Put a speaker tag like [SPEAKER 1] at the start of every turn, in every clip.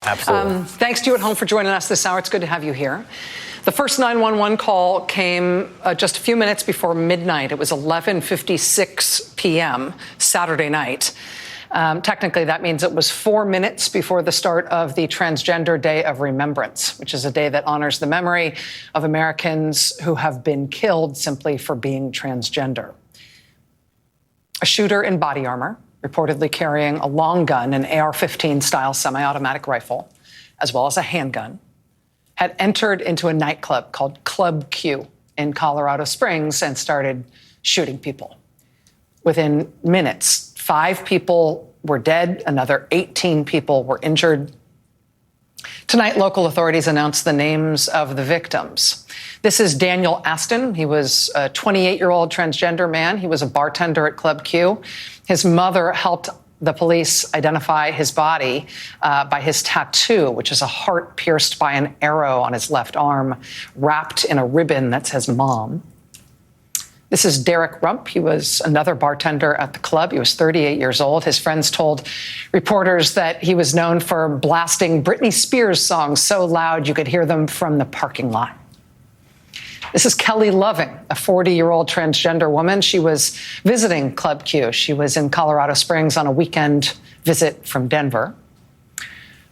[SPEAKER 1] Absolutely.
[SPEAKER 2] Thanks to you at home for joining us this hour. It's good to have you here. The first 911 call came just a few minutes before midnight. It was 11:56 p.m. Saturday night. Technically, that means it was 4 minutes before the start of the Transgender Day of Remembrance, which is a day that honors the memory of Americans who have been killed simply for being transgender. A shooter in body armor, reportedly carrying a long gun, an AR-15 style semi-automatic rifle, as well as a handgun, had entered into a nightclub called Club Q in Colorado Springs and started shooting people. Within minutes, 5 people were dead, another 18 people were injured. Tonight, local authorities announced the names of the victims. This is Daniel Aston. He was a 28-year-old transgender man. He was a bartender at Club Q. His mother helped the police identify his body by his tattoo, which is a heart pierced by an arrow on his left arm, wrapped in a ribbon that says Mom. This is Derek Rump. He was another bartender at the club. He was 38 years old. His friends told reporters that he was known for blasting Britney Spears songs so loud you could hear them from the parking lot. This is Kelly Loving, a 40-year-old transgender woman. She was visiting Club Q. She was in Colorado Springs on a weekend visit from Denver.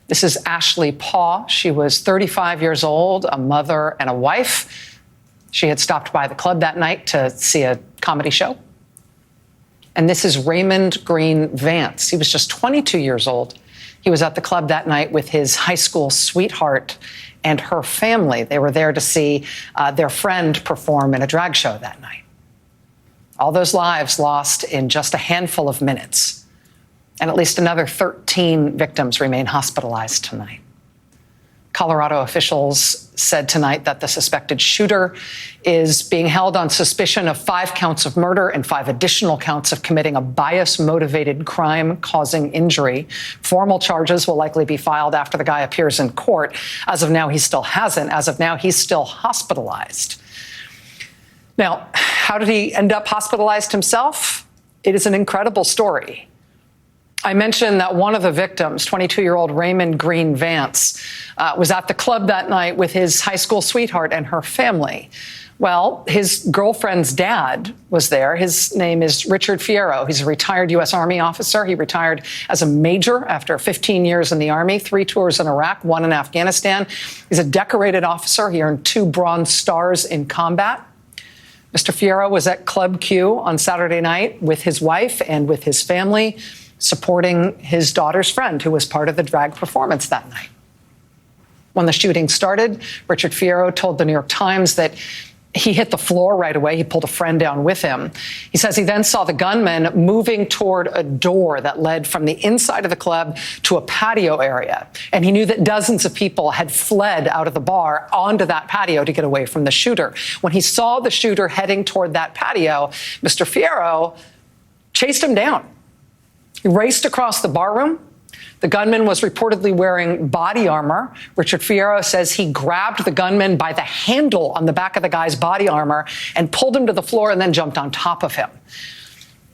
[SPEAKER 2] This is Ashley Paw. She was 35 years old, a mother and a wife. She had stopped by the club that night to see a comedy show. And this is Raymond Green Vance. He was just 22 years old. He was at the club that night with his high school sweetheart and her family. They were there to see their friend perform in a drag show that night. All those lives lost in just a handful of minutes. And at least another 13 victims remain hospitalized tonight. Colorado officials said tonight that the suspected shooter is being held on suspicion of 5 counts of murder and 5 additional counts of committing a bias-motivated crime causing injury. Formal charges will likely be filed after the guy appears in court. As of now, he still hasn't. As of now, he's still hospitalized. Now, how did he end up hospitalized himself? It is an incredible story. I mentioned that one of the victims, 22-year-old Raymond Green Vance, was at the club that night with his high school sweetheart and her family. Well, his girlfriend's dad was there. His name is Richard Fierro. He's a retired U.S. Army officer. He retired as a major after 15 years in the Army, 3 tours in Iraq, 1 in Afghanistan. He's a decorated officer. He earned 2 Bronze Stars in combat. Mr. Fierro was at Club Q on Saturday night with his wife and with his family, supporting his daughter's friend, who was part of the drag performance that night. When the shooting started, Richard Fierro told the New York Times that he hit the floor right away. He pulled a friend down with him. He says he then saw the gunman moving toward a door that led from the inside of the club to a patio area. And he knew that dozens of people had fled out of the bar onto that patio to get away from the shooter. When he saw the shooter heading toward that patio, Mr. Fierro chased him down. He raced across the barroom. The gunman was reportedly wearing body armor. Richard Fierro says he grabbed the gunman by the handle on the back of the guy's body armor and pulled him to the floor and then jumped on top of him.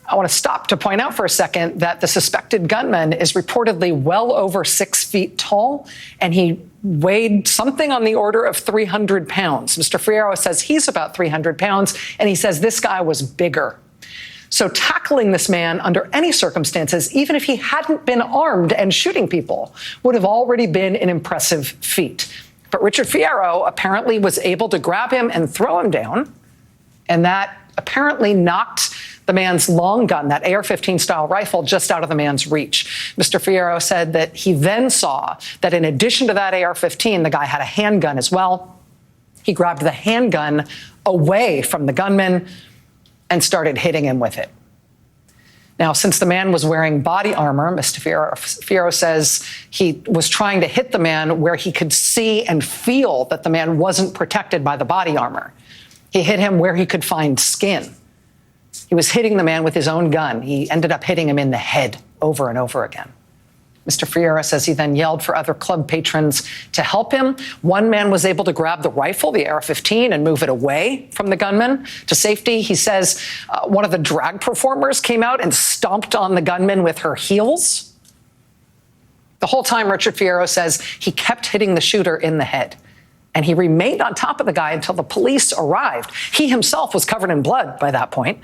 [SPEAKER 2] I want to stop to point out for a second that the suspected gunman is reportedly well over 6 feet tall, and he weighed something on the order of 300 pounds. Mr. Fierro says he's about 300 pounds, and he says this guy was bigger. So tackling this man under any circumstances, even if he hadn't been armed and shooting people, would have already been an impressive feat. But Richard Fierro apparently was able to grab him and throw him down, and that apparently knocked the man's long gun, that AR-15 style rifle, just out of the man's reach. Mr. Fierro said that he then saw that in addition to that AR-15, the guy had a handgun as well. He grabbed the handgun away from the gunman and started hitting him with it. Now, since the man was wearing body armor, Mr. Fierro says he was trying to hit the man where he could see and feel that the man wasn't protected by the body armor. He hit him where he could find skin. He was hitting the man with his own gun. He ended up hitting him in the head over and over again. Mr. Fierro says he then yelled for other club patrons to help him. One man was able to grab the rifle, the AR-15, and move it away from the gunman to safety. He says one of the drag performers came out and stomped on the gunman with her heels. The whole time, Richard Fierro says he kept hitting the shooter in the head. And he remained on top of the guy until the police arrived. He himself was covered in blood by that point.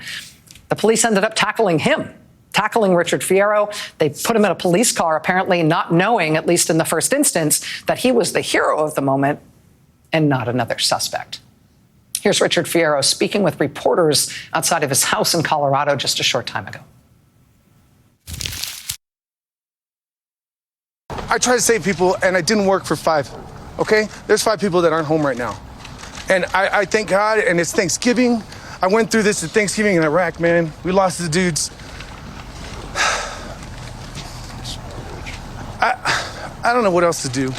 [SPEAKER 2] The police ended up tackling Richard Fierro. They put him in a police car, apparently not knowing, at least in the first instance, that he was the hero of the moment and not another suspect. Here's Richard Fierro speaking with reporters outside of his house in Colorado just a short time ago.
[SPEAKER 1] I tried to save people, and it didn't work for 5, okay? There's 5 people that aren't home right now. And I thank God, and it's Thanksgiving. I went through this at Thanksgiving in Iraq, man. We lost the dudes. I don't know what else to do.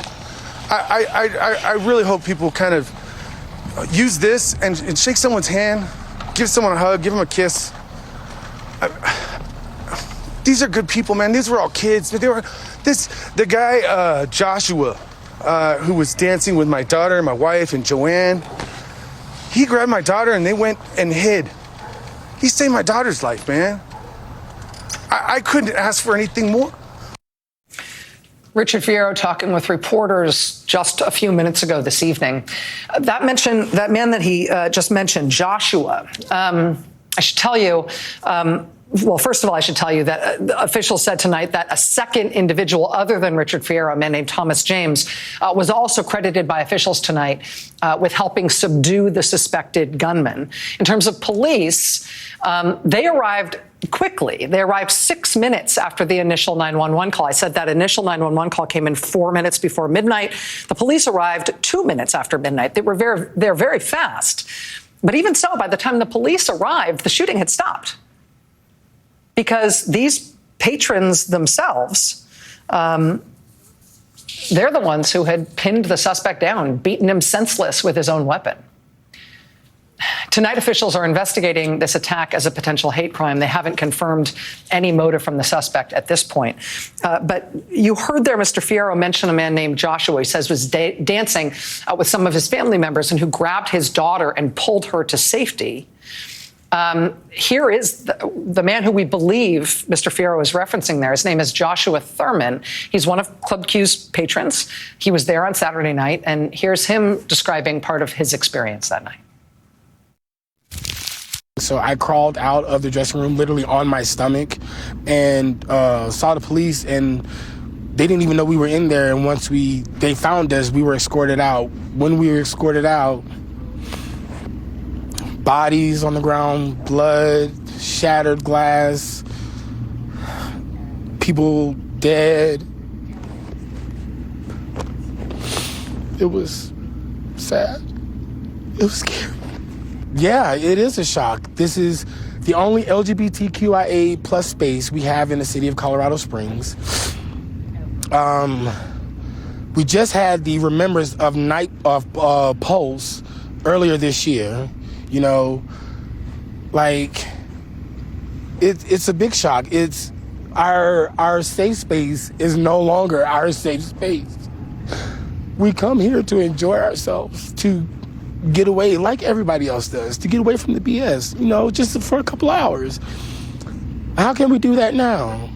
[SPEAKER 1] I really hope people kind of use this and shake someone's hand, give someone a hug, give them a kiss. These are good people, man. These were all kids. The guy, Joshua, who was dancing with my daughter, my wife, and Joanne, he grabbed my daughter and they went and hid. He saved my daughter's life, man. I couldn't ask for anything more.
[SPEAKER 2] Richard Fierro talking with reporters just a few minutes ago this evening. That man that he just mentioned, Joshua, I should tell you, well, first of all, I should tell you that officials said tonight that a second individual other than Richard Fierro, a man named Thomas James, was also credited by officials tonight with helping subdue the suspected gunman. In terms of police, they arrived quickly. They arrived 6 minutes after the initial 911 call. I said that initial 911 call came in 4 minutes before midnight. The police arrived 2 minutes after midnight. They're very fast. But even so, by the time the police arrived, the shooting had stopped. Because these patrons themselves, they're the ones who had pinned the suspect down, beaten him senseless with his own weapon. Tonight, officials are investigating this attack as a potential hate crime. They haven't confirmed any motive from the suspect at this point. But you heard there Mr. Fierro mention a man named Joshua, he says was dancing with some of his family members and who grabbed his daughter and pulled her to safety. Here is the man who we believe Mr. Fierro is referencing there. His name is Joshua Thurman. He's one of Club Q's patrons. He was there on Saturday night, and here's him describing part of his experience that night.
[SPEAKER 3] So I crawled out of the dressing room literally on my stomach and saw the police, and they didn't even know we were in there. And once they found us, we were escorted out. When we were escorted out, bodies on the ground, blood, shattered glass, people dead. It was sad. It was scary. Yeah, it is a shock. This is the only LGBTQIA plus space we have in the city of Colorado Springs. We just had the Remembrance of Night of Pulse earlier this year. You know, like it's a big shock. It's our safe space is no longer our safe space. We come here to enjoy ourselves, to get away like everybody else does, to get away from the BS, you know, just for a couple hours. How can we do that now?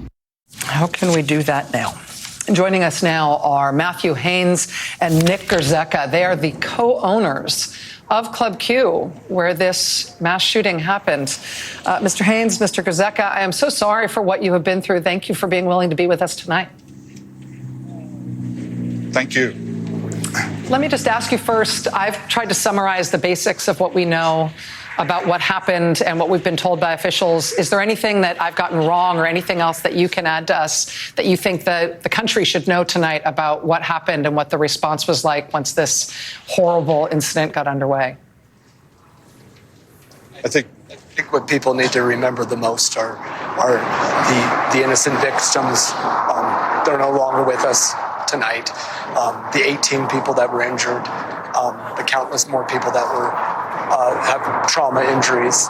[SPEAKER 2] How can we do that now? Joining us now are Matthew Haynes and Nick Grzeka. They are the co-owners of Club Q, where this mass shooting happened. Mr. Haynes, Mr. Grzeka, I am so sorry for what you have been through. Thank you for being willing to be with us tonight.
[SPEAKER 4] Thank you.
[SPEAKER 2] Let me just ask you first, I've tried to summarize the basics of what we know about what happened and what we've been told by officials. Is there anything that I've gotten wrong or anything else that you can add to us that you think that the country should know tonight about what happened and what the response was like once this horrible incident got underway?
[SPEAKER 4] I think what people need to remember the most are the innocent victims. They're no longer with us tonight. The 18 people that were injured, the countless more people that were have trauma injuries.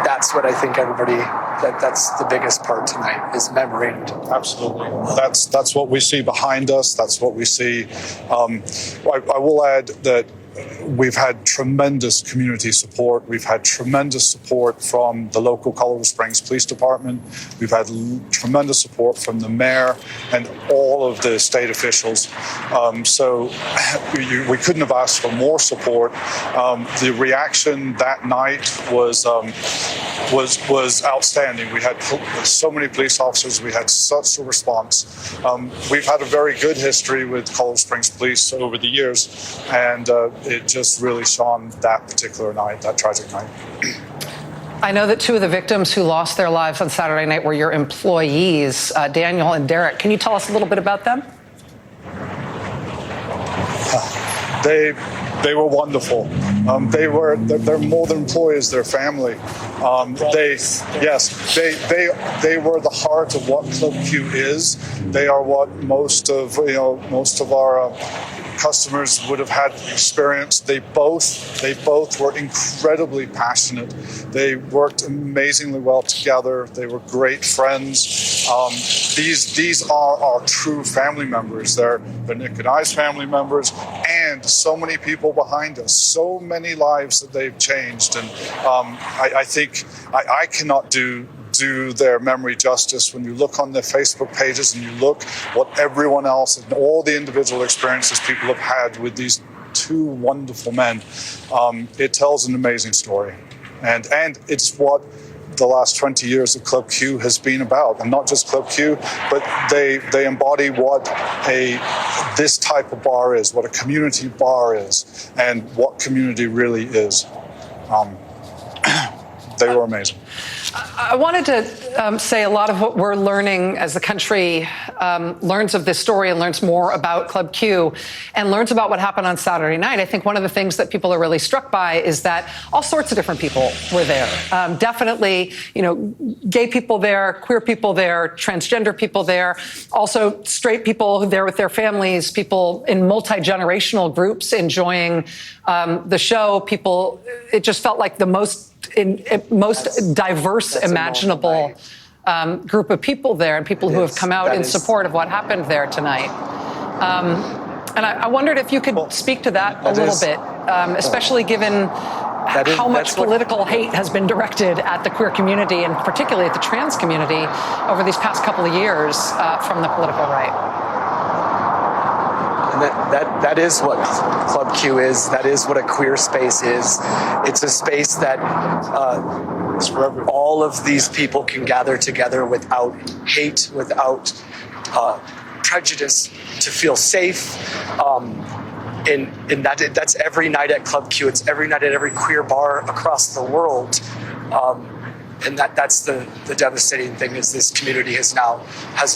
[SPEAKER 4] That's what I think that's the biggest part tonight, is memory.
[SPEAKER 5] Absolutely. That's what we see behind us. That's what we see. I will add that we've had tremendous community support. We've had tremendous support from the local Colorado Springs Police Department. We've had tremendous support from the mayor and all of the state officials. So we couldn't have asked for more support. The reaction that night was outstanding. We had so many police officers. We had such a response. We've had a very good history with Colorado Springs Police over the years, and it just really shone that particular night, that tragic night.
[SPEAKER 2] I know that two of the victims who lost their lives on Saturday night were your employees, Daniel and Derek. Can you tell us a little bit about them?
[SPEAKER 5] They were wonderful. They're more than employees; they're family. They were the heart of what Club Q is. They are what most of our customers would have had experience. They both were incredibly passionate. They worked amazingly well together. They were great friends. These are our true family members. They're Nick and I's family members, and so many people behind us, so many lives that they've changed. And I think I cannot do their memory justice. When you look on their Facebook pages and you look what everyone else and all the individual experiences people have had with these two wonderful men, it tells an amazing story. And it's what the last 20 years of Club Q has been about. And not just Club Q, but they embody what this type of bar is, what a community bar is, and what community really is. They were amazing.
[SPEAKER 2] I wanted to say a lot of what we're learning as the country learns of this story and learns more about Club Q and learns about what happened on Saturday night. I think one of the things that people are really struck by is that all sorts of different people were there. Definitely, gay people there, queer people there, transgender people there, also straight people there with their families, people in multi-generational groups enjoying the show. People, it just felt like the most diverse imaginable group of people there, and people who have come out in support of what happened there tonight. And I wondered if you could speak to that a little bit, especially given how much political hate has been directed at the queer community and particularly at the trans community over these past couple of years from the political right.
[SPEAKER 4] And that is what Club Q is. That is what a queer space is. It's a space that all of these people can gather together without hate, without prejudice, to feel safe. And that's every night at Club Q. It's every night at every queer bar across the world. And that's the devastating thing, is this community has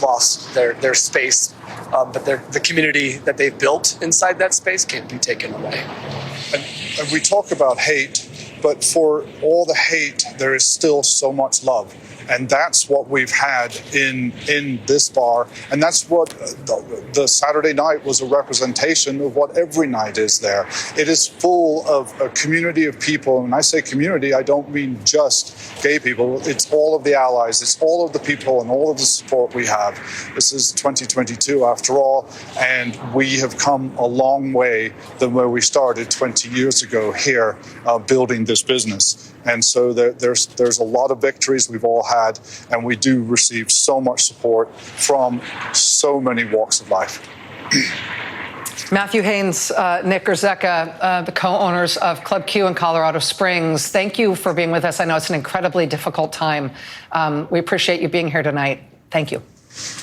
[SPEAKER 4] lost their space. But the community that they've built inside that space can't be taken away.
[SPEAKER 5] And we talk about hate, but for all the hate, there is still so much love. And that's what we've had in this bar. And that's what the Saturday night was, a representation of what every night is there. It is full of a community of people. And when I say community, I don't mean just gay people. It's all of the allies. It's all of the people and all of the support we have. This is 2022 after all. And we have come a long way than where we started 20 years ago here building this business. And so there's a lot of victories we've all had, and we do receive so much support from so many walks of life.
[SPEAKER 2] Matthew Haynes, Nick Grzeka, the co-owners of Club Q in Colorado Springs, thank you for being with us. I know it's an incredibly difficult time. We appreciate you being here tonight. Thank you.